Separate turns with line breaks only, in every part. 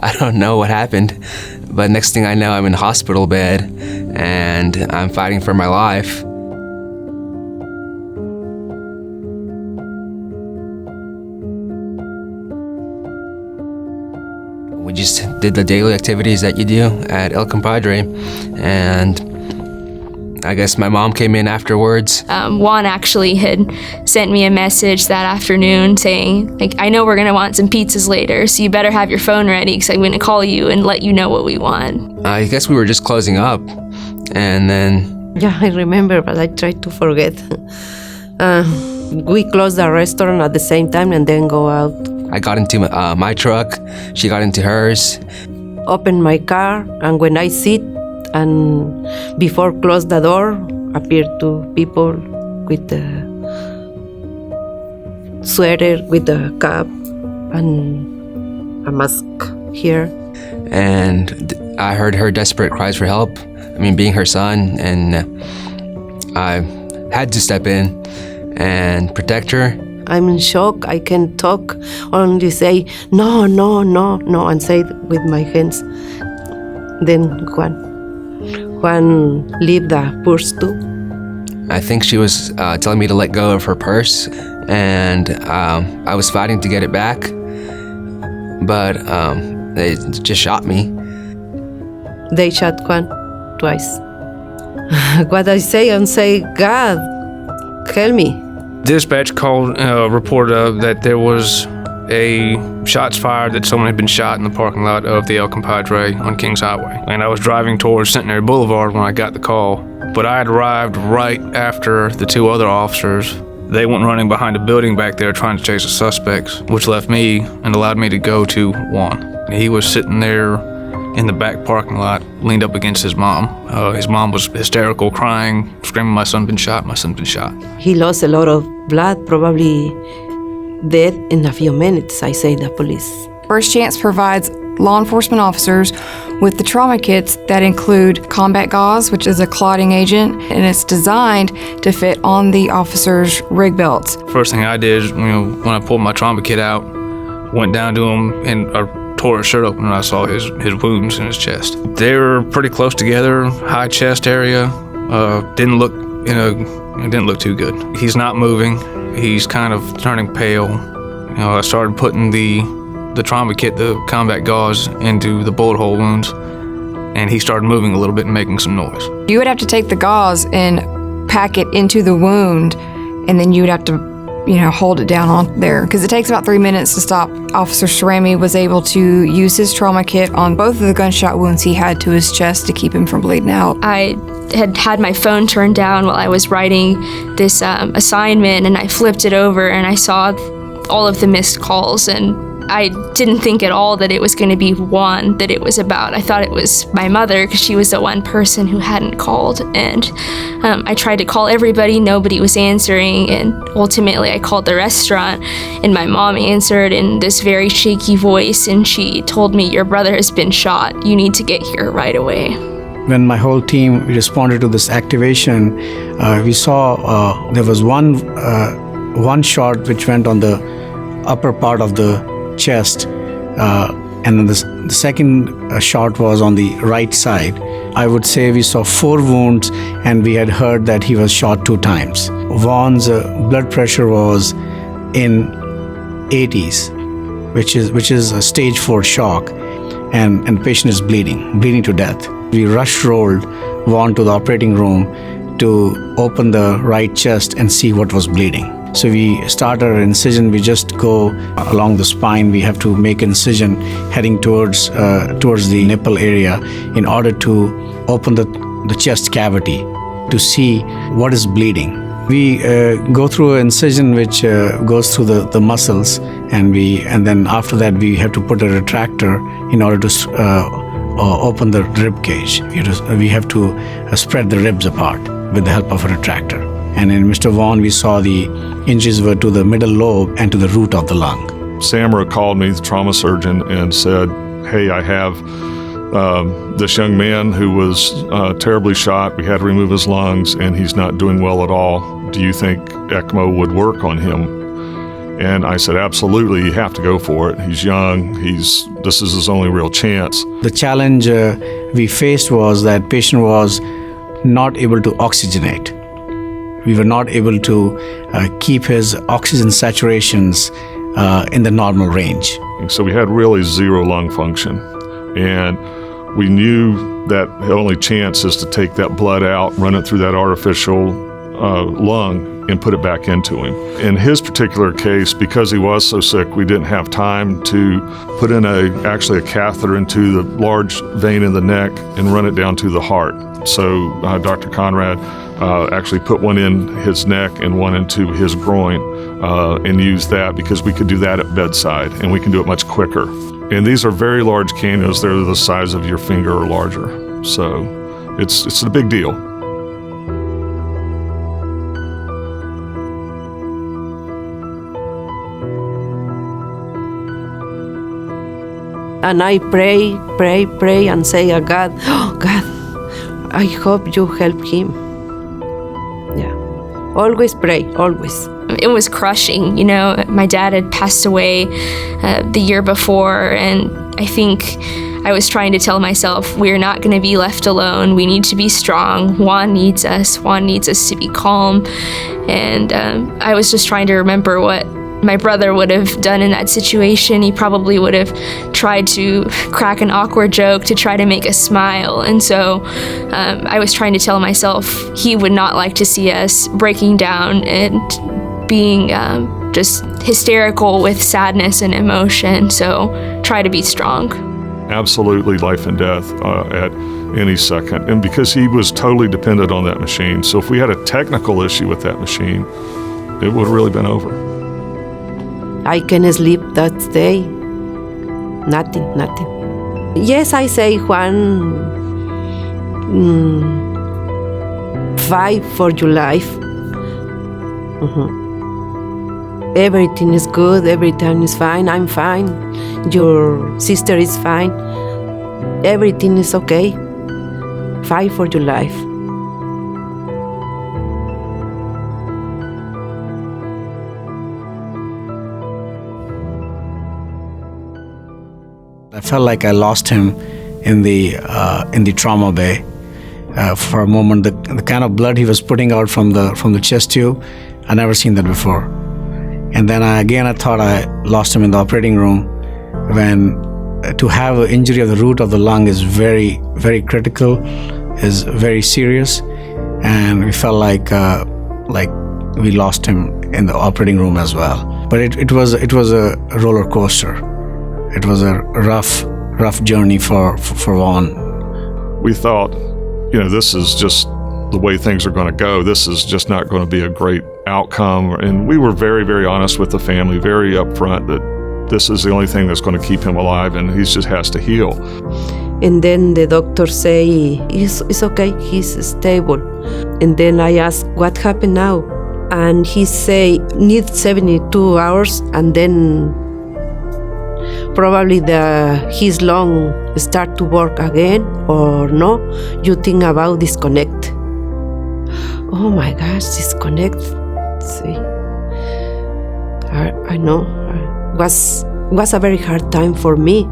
I don't know what happened, but next thing I know, I'm in a hospital bed and I'm fighting for my life. We just did the daily activities that you do at El Compadre, and I guess my mom came in afterwards.
Juan actually had sent me a message that afternoon saying, like, I know we're gonna want some pizzas later, so you better have your phone ready because I'm gonna call you and let you know what we want.
I guess we were just closing up, and then...
Yeah, I remember, but I tried to forget. We closed the restaurant at the same time and then go out.
I got into my truck, she got into hers.
Opened my car, and when I sit and before close the door, appeared two people with the sweater, with the cap and a mask here.
And I heard her desperate cries for help. I mean, being her son, and I had to step in and protect her.
I'm in shock. I can't talk, only say, no, no, no, no, and say it with my hands. Then Juan leave the purse too.
I think she was telling me to let go of her purse, and I was fighting to get it back, but they just shot me.
They shot Juan twice. What I say, God, help me.
Dispatch called, reported that there was a shots fired, that someone had been shot in the parking lot of the El Compadre on Kings Highway. And I was driving towards Centenary Boulevard when I got the call. But I had arrived right after the two other officers. They went running behind a building back there trying to chase the suspects, which left me and allowed me to go to Juan. He was sitting there in the back parking lot, leaned up against his mom. His mom was hysterical, crying, screaming, my son been shot, my son been shot.
He lost a lot of blood, probably dead in a few minutes, I say the police.
First Chance provides law enforcement officers with the trauma kits that include combat gauze, which is a clotting agent, and it's designed to fit on the officers' rig belts.
First thing I did, when I pulled my trauma kit out, went down to him and tore his shirt open and I saw his wounds in his chest. They were pretty close together, high chest area. Didn't look too good. He's not moving. He's kind of turning pale. I started putting the trauma kit, the combat gauze, into the bullet hole wounds, and he started moving a little bit and making some noise.
You would have to take the gauze and pack it into the wound, and then you would have to hold it down on there, because it takes about 3 minutes to stop. Officer Shreveport was able to use his trauma kit on both of the gunshot wounds he had to his chest to keep him from bleeding out.
I had my phone turned down while I was writing this assignment, and I flipped it over and I saw all of the missed calls, and I didn't think at all that it was going to be Juan that it was about. I thought it was my mother because she was the one person who hadn't called, and I tried to call everybody, nobody was answering, and ultimately I called the restaurant, and my mom answered in this very shaky voice, and she told me, your brother has been shot, you need to get here right away.
When my whole team responded to this activation, we saw there was one shot which went on the upper part of the chest, and then the second shot was on the right side. I would say we saw 4 wounds, and we had heard that he was shot 2 times. Juan's blood pressure was in 80s, which is a stage 4 shock, and the patient is bleeding to death. We rolled Juan to the operating room to open the right chest and see what was bleeding. So we start our incision. We just go along the spine. We have to make incision heading towards the nipple area in order to open the chest cavity to see what is bleeding. We go through an incision which goes through the muscles, and then after that we have to put a retractor in order to open the rib cage. We have to spread the ribs apart with the help of a retractor. And in Mr. Vaughn, we saw the injuries were to the middle lobe and to the root of the lung.
Samara called me, the trauma surgeon, and said, hey, I have this young man who was terribly shot. We had to remove his lungs, and he's not doing well at all. Do you think ECMO would work on him? And I said, absolutely, you have to go for it. He's young. This is his only real chance.
The challenge we faced was that patient was not able to oxygenate. We were not able to keep his oxygen saturations in the normal range.
So we had really zero lung function. And we knew that the only chance is to take that blood out, run it through that artificial lung, and put it back into him. In his particular case, because he was so sick, we didn't have time to put in actually a catheter into the large vein in the neck and run it down to the heart. So Dr. Conrad actually put one in his neck and one into his groin and used that because we could do that at bedside and we can do it much quicker. And these are very large cannulas. They're the size of your finger or larger. So it's a big deal.
And I pray and say, God, oh, God, I hope you help him. Yeah. Always pray, always.
It was crushing, you know. My dad had passed away the year before, and I think I was trying to tell myself, we're not going to be left alone. We need to be strong. Juan needs us. Juan needs us to be calm. And I was just trying to remember what my brother would have done in that situation. He probably would have tried to crack an awkward joke to try to make us smile. And so I was trying to tell myself he would not like to see us breaking down and being just hysterical with sadness and emotion. So try to be strong.
Absolutely life and death at any second. And because he was totally dependent on that machine. So if we had a technical issue with that machine, it would have really been over.
I can sleep that day. Nothing. Yes, I say, Juan, fight for your life. Everything is good, everything is fine, I'm fine. Your sister is fine. Everything is okay. Fight for your life.
I felt like I lost him in the trauma bay. For a moment, the kind of blood he was putting out from the chest tube, I never seen that before. And then I thought I lost him in the operating room. When to have an injury of the root of the lung is very, very critical, is very serious, and we felt like we lost him in the operating room as well. But it was a roller coaster. It was a rough journey for Juan.
We thought, this is just the way things are going to go. This is just not going to be a great outcome. And we were very, very honest with the family, very upfront that this is the only thing that's going to keep him alive, and he just has to heal.
And then the doctor say, it's okay, he's stable. And then I ask, what happened now? And he say, needs 72 hours, and then probably his lung start to work again, or no, you think about disconnect. Oh my gosh, disconnect. See, I know. Was a very hard time for me.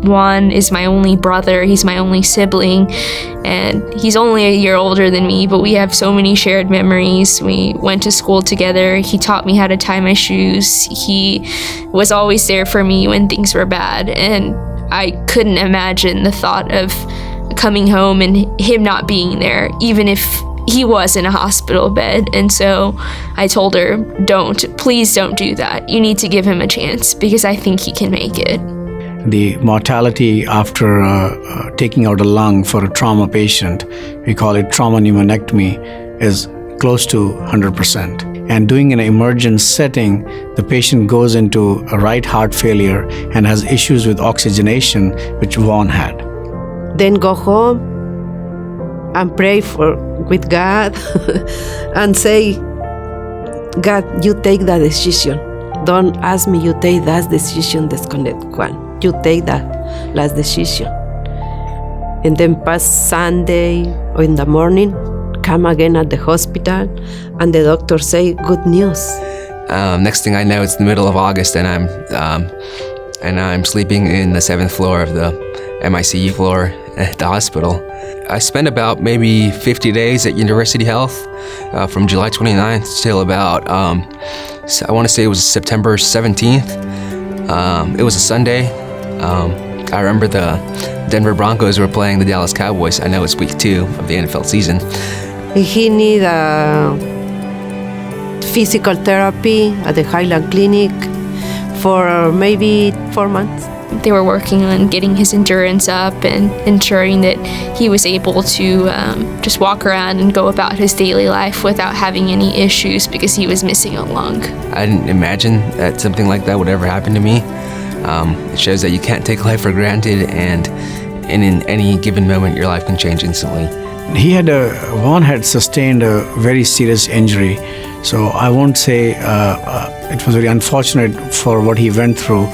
Juan is my only brother. He's my only sibling, and he's only a year older than me, but we have so many shared memories. We went to school together. He taught me how to tie my shoes. He was always there for me when things were bad, and I couldn't imagine the thought of coming home and him not being there, even if he was in a hospital bed. And so I told her, please don't do that. You need to give him a chance because I think he can make it.
The mortality after taking out a lung for a trauma patient, we call it trauma pneumonectomy, is close to 100%. And doing an emergent setting, the patient goes into a right heart failure and has issues with oxygenation, which Juan had.
Then go home and pray with God and say, God, you take that decision. Don't ask me, you take that decision, disconnect Juan. You take that last decision. And then past Sunday or in the morning, come again at the hospital, and the doctor say, good news.
Next thing I know, it's the middle of August, and I'm sleeping in the 7th floor of the MICU floor at the hospital. I spent about maybe 50 days at University Health from July 29th till about, I want to say it was September 17th. It was a Sunday. I remember the Denver Broncos were playing the Dallas Cowboys. I know it's week 2 of the NFL season.
He need physical therapy at the Highland Clinic for maybe 4 months.
They were working on getting his endurance up and ensuring that he was able to just walk around and go about his daily life without having any issues because he was missing a lung.
I didn't imagine that something like that would ever happen to me. It shows that you can't take life for granted, and in any given moment, your life can change instantly.
Juan had sustained a very serious injury, so I won't say it was very unfortunate for what he went through,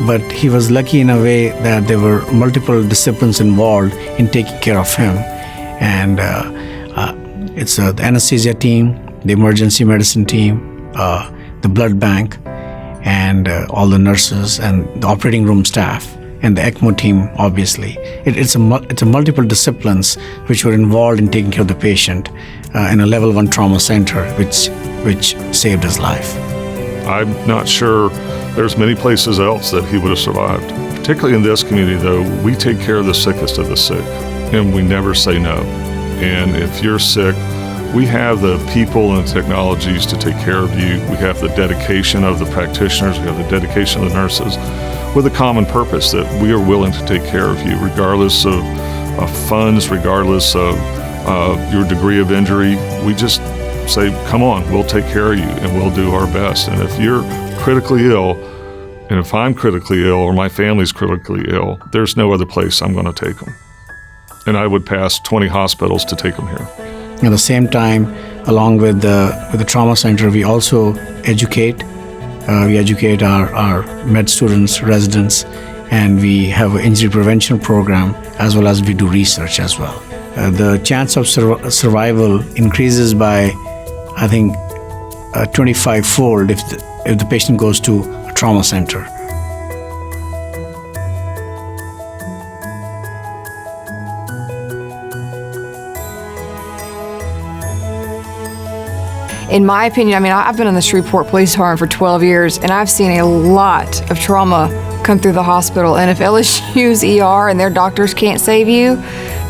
but he was lucky in a way that there were multiple disciplines involved in taking care of him. And it's the anesthesia team, the emergency medicine team, the blood bank, and all the nurses and the operating room staff, and the ECMO team, obviously. It's a multiple disciplines which were involved in taking care of the patient in a level 1 trauma center, which saved his life.
I'm not sure there's many places else that he would have survived. Particularly in this community, though, we take care of the sickest of the sick, and we never say no. And if you're sick, we have the people and technologies to take care of you. We have the dedication of the practitioners. We have the dedication of the nurses with a common purpose that we are willing to take care of you regardless of funds, regardless of your degree of injury. We just say, come on, we'll take care of you and we'll do our best. And if you're critically ill, and if I'm critically ill or my family's critically ill, there's no other place I'm going to take them. And I would pass 20 hospitals to take them here.
At the same time, along with the trauma center, we also educate. We educate our med students, residents, and we have an injury prevention program, as well as we do research as well. The chance of survival increases by, I think, 25-fold if the patient goes to a trauma center.
In my opinion, I mean, I've been in the Shreveport Police Department for 12 years, and I've seen a lot of trauma come through the hospital. And if LSU's ER and their doctors can't save you,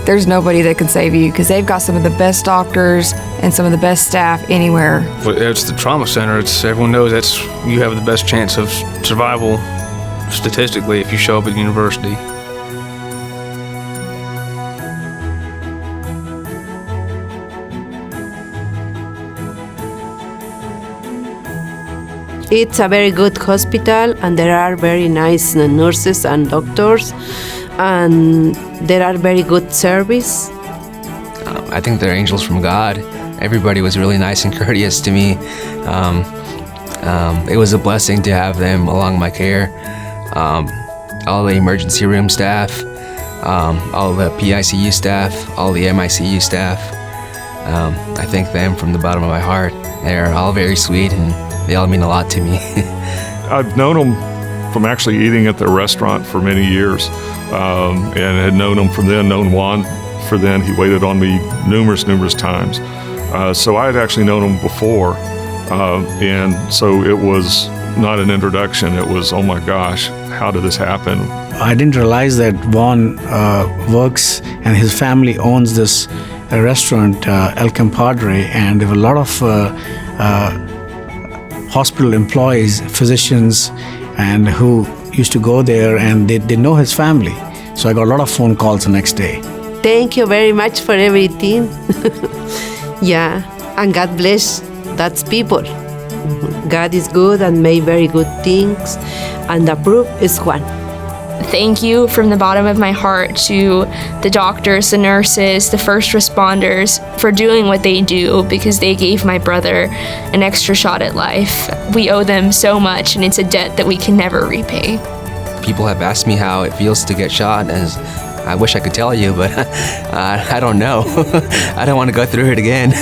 there's nobody that can save you, because they've got some of the best doctors and some of the best staff anywhere.
It's the trauma center. Everyone knows you have the best chance of survival statistically if you show up at university.
It's a very good hospital, and there are very nice nurses and doctors, and there are very good service.
I think they're angels from God. Everybody was really nice and courteous to me. It was a blessing to have them along my care. All the emergency room staff, all the PICU staff, all the MICU staff. I thank them from the bottom of my heart. They're all very sweet, and they all mean a lot to me.
I've known them from actually eating at their restaurant for many years, and had known them from then, known Juan for then. He waited on me numerous times. So I had actually known him before, and so it was not an introduction. It was, oh my gosh, how did this happen?
I didn't realize that Juan works and his family owns this restaurant, El Compadre, and there were a lot of hospital employees, physicians, and who used to go there, and they know his family. So I got a lot of phone calls the next day.
Thank you very much for everything. Yeah, and God bless that's people. God is good and made very good things, and the proof is Juan.
Thank you from the bottom of my heart to the doctors, the nurses, the first responders for doing what they do, because they gave my brother an extra shot at life. We owe them so much, and it's a debt that we can never repay.
People have asked me how it feels to get shot, and I wish I could tell you, but I don't know. I don't want to go through it again.